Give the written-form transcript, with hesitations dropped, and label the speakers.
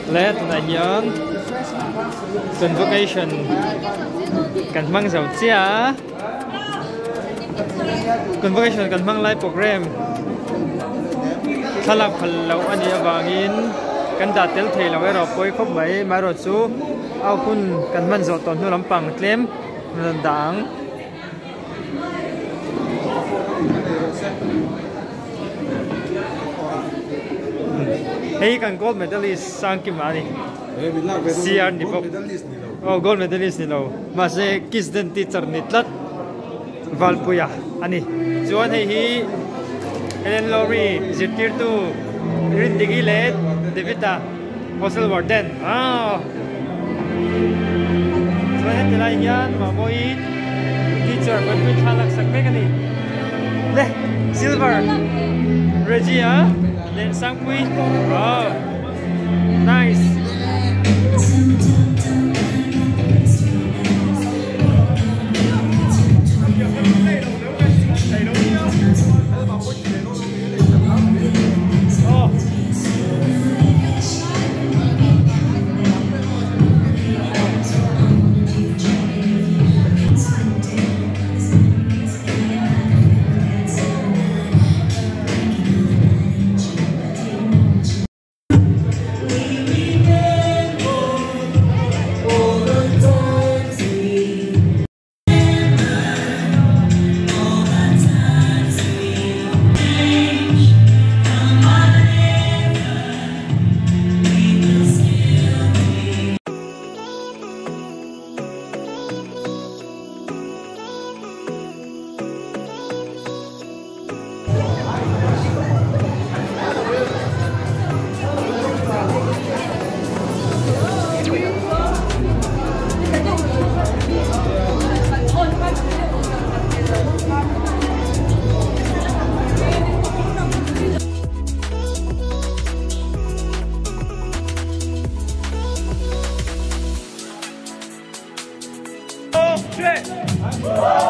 Speaker 1: Let na hian Convocation kan mang Zawh chia Convocation kan mang live program thalak phal lo ani awangin kan da tel thei lo ero poi khop mai maro chu au hun kan man zo ton nu lampang tlem nan dang hey kan gold medalist sang kim ani CR ni pop oh gold medalist ni lo ma se kis den teacher ni tlat valpuya ani chuan hei hi Helen Lowry Zitir tu Rindigi Led Devita Hostel Warden so heti lai hian mamoi teacher ban tu thalak sak me kani le silver Regia then Sangpui oh nice JUDEH